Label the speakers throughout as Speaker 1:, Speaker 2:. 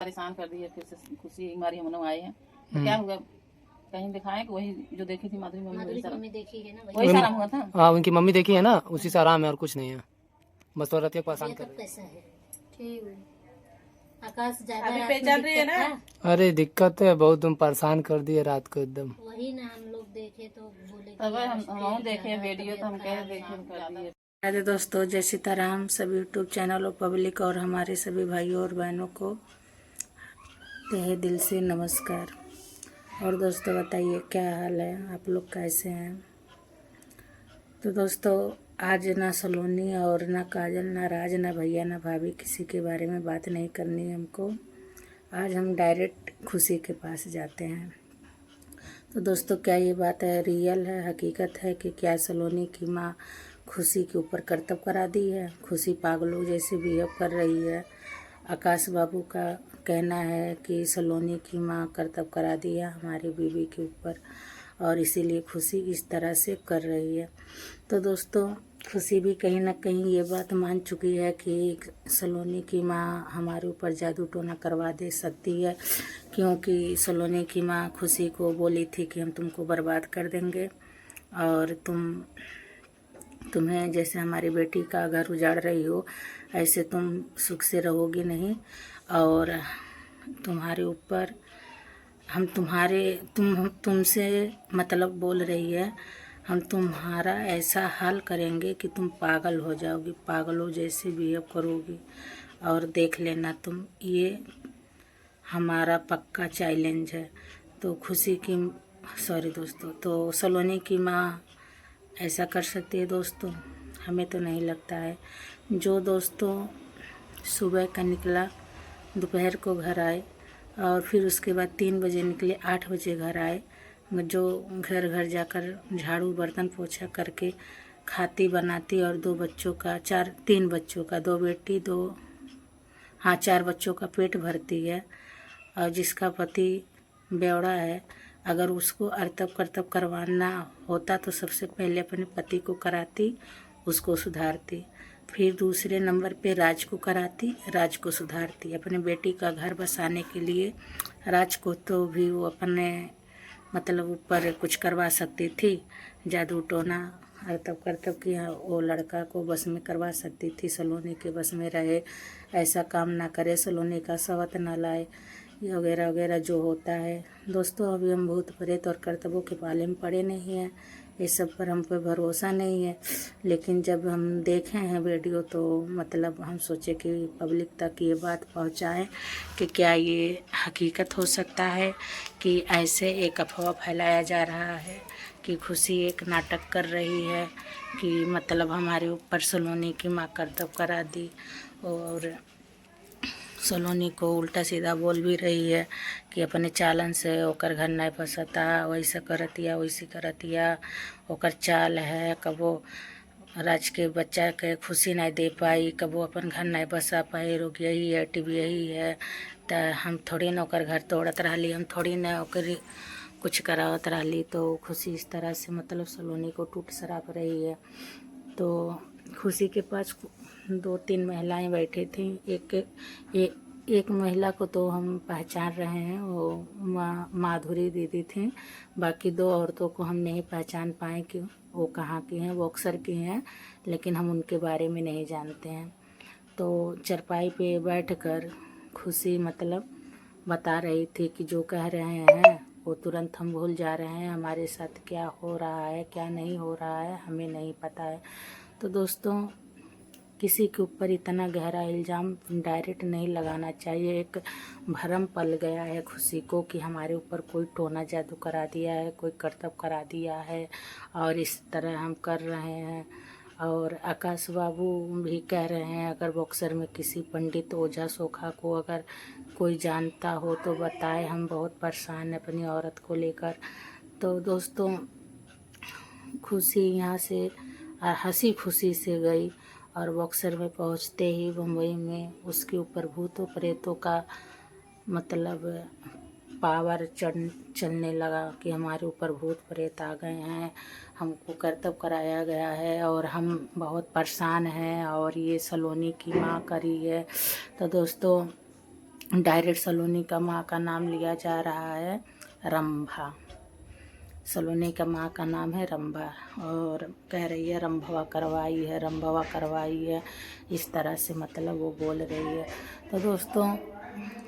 Speaker 1: परेशान कर दी है फिर से खुशी एक बारी हम लोग आए हैं तो क्या हुआ कहीं दिखाएं कि वही जो देखी थी माधुरी मम्मी देखी है ना वही सारा हुआ था।
Speaker 2: हाँ उनकी मम्मी देखी है ना, उसी से आराम है और कुछ नहीं है। बस तो रतिया परेशान कर रही है।
Speaker 3: ठीक है। आकाश ज्यादा
Speaker 1: अभी
Speaker 3: रात
Speaker 1: पहचान
Speaker 3: में
Speaker 1: रही है
Speaker 3: दिक्कत
Speaker 1: ना?
Speaker 3: था।
Speaker 2: अरे दिक्कत है बहुत, तुम परेशान कर दिए रात को एकदम।
Speaker 3: वही ना हम लोग देखे तो बोले कि
Speaker 1: तब
Speaker 3: यार
Speaker 1: हम देखे
Speaker 3: ज्यादा
Speaker 1: वीडियो तो हम
Speaker 3: तबीयत
Speaker 1: कह
Speaker 3: खराब
Speaker 1: देखे
Speaker 3: है।
Speaker 1: कर दिए।
Speaker 4: राधे दोस्तों, जय सीताराम। सभी यूट्यूब चैनल और पब्लिक और हमारे सभी भाइयों और बहनों को तहे दिल से नमस्कार। और दोस्तों बताइए क्या हाल है, आप लोग कैसे हैं? तो दोस्तों आज ना सलोनी और ना काजल ना राज ना भैया ना भाभी किसी के बारे में बात नहीं करनी है हमको। आज हम डायरेक्ट खुशी के पास जाते हैं। तो दोस्तों क्या ये बात है, रियल है, हकीकत है कि क्या सलोनी की माँ खुशी के ऊपर करतब करा दी है? खुशी पागलों जैसे बिहेव कर रही है। आकाश बाबू का कहना है कि सलोनी की माँ करतब करा दी है हमारी बीवी के ऊपर और इसीलिए खुशी इस तरह से कर रही है। तो दोस्तों खुशी भी कहीं ना कहीं ये बात मान चुकी है कि सलोनी की माँ हमारे ऊपर जादू टोना करवा दे सकती है, क्योंकि सलोनी की माँ खुशी को बोली थी कि हम तुमको बर्बाद कर देंगे और तुम्हें जैसे हमारी बेटी का घर उजाड़ रही हो ऐसे तुम सुख से रहोगी नहीं, और तुम्हारे ऊपर हम तुमसे मतलब बोल रही है, हम तुम्हारा ऐसा हाल करेंगे कि तुम पागल हो जाओगी, पागलों जैसे बिहेव करोगी और देख लेना तुम। ये हमारा पक्का चैलेंज है। तो खुशी की सॉरी दोस्तों, तो सलोनी की माँ ऐसा कर सकती है दोस्तों? हमें तो नहीं लगता है। जो दोस्तों सुबह का निकला दोपहर को घर आए और फिर उसके बाद 3 बजे निकले 8 बजे घर आए, जो घर घर जाकर झाड़ू बर्तन पोछा करके खाती बनाती और 2 बच्चों का 3 बच्चों का 2 बेटी 4 बच्चों का पेट भरती है, और जिसका पति बेवड़ा है, अगर उसको अर्तब करतब करवाना होता तो सबसे पहले अपने पति को कराती, उसको सुधारती, फिर दूसरे नंबर पे राज को कराती, राज को सुधारती। अपने बेटी का घर बसाने के लिए राज को तो भी वो अपने मतलब ऊपर कुछ करवा सकती थी, जादू टोना अर्तब करतब की वो लड़का को बस में करवा सकती थी, सलोनी के बस में रहे, ऐसा काम ना करे, सलोनी का सवत ना लाए, वगैरह वगैरह जो होता है। दोस्तों अभी हम भूत प्रेत और कर्तव्यों के पाले में पड़े नहीं हैं, ये सब पर हम पे भरोसा नहीं है, लेकिन जब हम देखे हैं वीडियो तो मतलब हम सोचे कि पब्लिक तक ये बात पहुंचाएं कि क्या ये हकीकत हो सकता है कि ऐसे एक अफवाह फैलाया जा रहा है कि खुशी एक नाटक कर रही है कि मतलब हमारे ऊपर सलोनी की माँ करतब करा दी और सलोनी को उल्टा सीधा बोल भी रही है कि अपने चालन से ओकर घर नहीं बसता, वैसा करतिया वैसी करतिया, ओकर चाल है, कबो राज के बच्चा के खुशी नहीं दे पाई, कबो अपन घर नहीं बसा पाए, रोग यही है टिब यही है, तो हम थोड़ी न ओकर घर तोड़त रहली, हम थोड़ी न ओकर कुछ करावत रहली। तो खुशी इस तरह से मतलब सलोनी को टूट सराप रही है। तो खुशी के पास 2-3 महिलाएं बैठी थी, एक महिला को तो हम पहचान रहे हैं, वो माधुरी दीदी थी, बाकी 2 औरतों को हम नहीं पहचान पाए कि वो कहाँ की हैं, वो अक्सर की हैं, लेकिन हम उनके बारे में नहीं जानते हैं। तो चरपाई पे बैठकर खुशी मतलब बता रही थी कि जो कह रहे हैं वो तुरंत हम भूल जा रहे हैं, हमारे साथ क्या हो रहा है क्या नहीं हो रहा है हमें नहीं पता है। तो दोस्तों किसी के ऊपर इतना गहरा इल्ज़ाम डायरेक्ट नहीं लगाना चाहिए। एक भरम पल गया है खुशी को कि हमारे ऊपर कोई टोना जादू करा दिया है, कोई करतब करा दिया है और इस तरह हम कर रहे हैं। और आकाश बाबू भी कह रहे हैं अगर बॉक्सर में किसी पंडित ओझा सोखा को अगर कोई जानता हो तो बताए, हम बहुत परेशान हैं अपनी औरत को लेकर। तो दोस्तों खुशी यहाँ से हंसी खुशी से गई और बॉक्सर में पहुँचते ही मुंबई में उसके ऊपर भूतों प्रेतों का मतलब पावर चलने लगा कि हमारे ऊपर भूत प्रेत आ गए हैं, हमको करतब कराया गया है और हम बहुत परेशान हैं और ये सलोनी की माँ करी है। तो दोस्तों डायरेक्ट सलोनी का माँ का नाम लिया जा रहा है रंभा। सलोनी का माँ का नाम है रंभा और कह रही है रंभवा करवाई है, रंभवा करवाई है, इस तरह से मतलब वो बोल रही है। तो दोस्तों,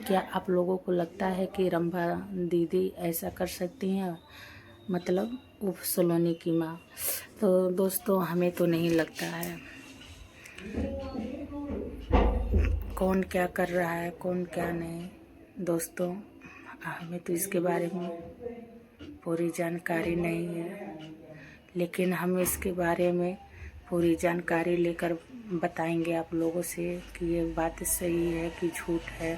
Speaker 4: क्या आप लोगों को लगता है कि रंभा दीदी ऐसा कर सकती हैं, मतलब उप सलोनी की माँ? तो दोस्तों, हमें तो नहीं लगता है। कौन क्या कर रहा है, कौन क्या नहीं, दोस्तों हमें तो इसके बारे में पूरी जानकारी नहीं है, लेकिन हम इसके बारे में पूरी जानकारी लेकर बताएंगे आप लोगों से कि ये बात सही है कि झूठ है,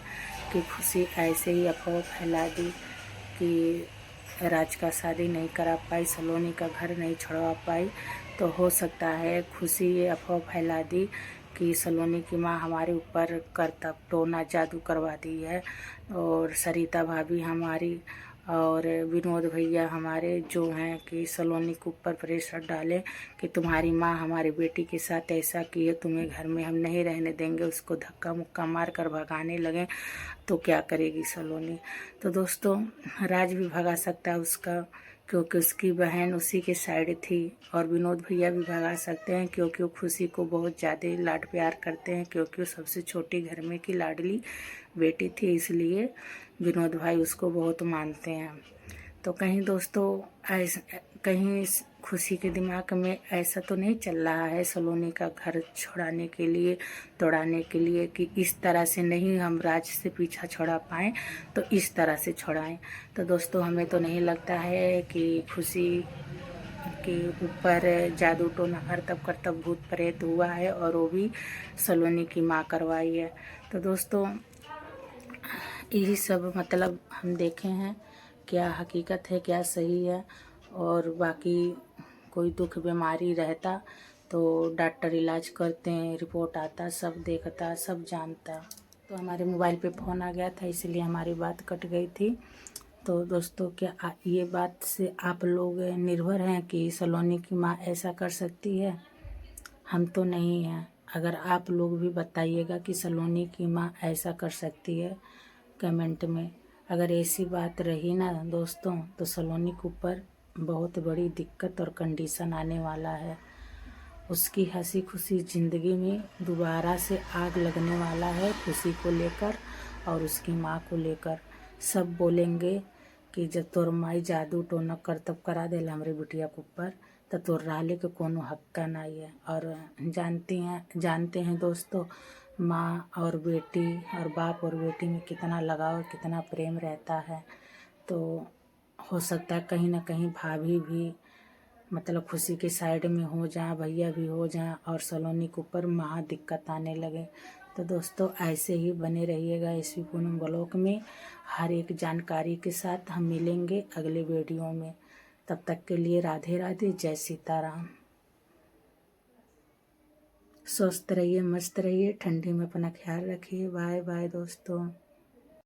Speaker 4: कि खुशी ऐसे ही अफवाह फैला दी कि राज का शादी नहीं करा पाई, सलोनी का घर नहीं छुड़वा पाई। तो हो सकता है खुशी ये अफवाह फैला दी कि सलोनी की माँ हमारे ऊपर करतब टोना जादू करवा दी है, और सरिता भाभी हमारी और विनोद भैया हमारे जो हैं कि सलोनी के ऊपर प्रेशर डाले कि तुम्हारी माँ हमारी बेटी के साथ ऐसा की है, तुम्हें घर में हम नहीं रहने देंगे, उसको धक्का मुक्का मार कर भगाने लगे तो क्या करेगी सलोनी? तो दोस्तों, राज भी भगा सकता है उसका, क्योंकि उसकी बहन उसी के साइड थी, और विनोद भैया भी भगा सकते हैं क्योंकि वो खुशी को बहुत ज़्यादा लाड प्यार करते हैं, क्योंकि वो सबसे छोटी घर में की लाडली बेटी थी, इसलिए विनोद भाई उसको बहुत मानते हैं। तो कहीं दोस्तों कहीं खुशी के दिमाग में ऐसा तो नहीं चल रहा है सलोनी का घर छुड़ाने के लिए, तोड़ाने के लिए, कि इस तरह से नहीं हम राज से पीछा छुड़ा पाएँ तो इस तरह से छुड़ाएं? तो दोस्तों, हमें तो नहीं लगता है कि खुशी के ऊपर जादू टोना करतब भूत प्रेत हुआ है, और वो भी सलोनी की माँ करवाई है। तो दोस्तों, यही सब मतलब हम देखे हैं, क्या हकीकत है क्या सही है। और बाकी कोई दुख बीमारी रहता तो डॉक्टर इलाज करते हैं, रिपोर्ट आता, सब देखता, सब जानता। तो हमारे मोबाइल पे फ़ोन आ गया था, इसलिए हमारी बात कट गई थी। तो दोस्तों, क्या ये बात से आप लोग निर्भर हैं कि सलोनी की माँ ऐसा कर सकती है? हम तो नहीं हैं। अगर आप लोग भी बताइएगा कि सलोनी की माँ ऐसा कर सकती है कमेंट में। अगर ऐसी बात रही ना दोस्तों, तो सलोनी के ऊपर बहुत बड़ी दिक्कत और कंडीशन आने वाला है। उसकी हंसी खुशी ज़िंदगी में दोबारा से आग लगने वाला है, खुशी को लेकर और उसकी माँ को लेकर। सब बोलेंगे कि जब तोर माई जादू टोना करतब करा देला हमरे बिटिया के ऊपर, तो तोर रहले के कोनो हक्का नहीं है। और जानते हैं दोस्तों, माँ और बेटी और बाप और बेटी में कितना लगाव, कितना प्रेम रहता है। तो हो सकता है कहीं ना कहीं भाभी भी मतलब खुशी के साइड में हो जाए, भैया भी हो जाए, और सलोनी के ऊपर महा दिक्कत आने लगे। तो दोस्तों, ऐसे ही बने रहिएगा एसपी पूनम ब्लॉग में। हर एक जानकारी के साथ हम मिलेंगे अगले वीडियो में। तब तक के लिए राधे राधे, जय सीताराम। स्वस्थ रहिए, मस्त रहिए, ठंडी में अपना ख्याल रखिए। बाय बाय दोस्तों।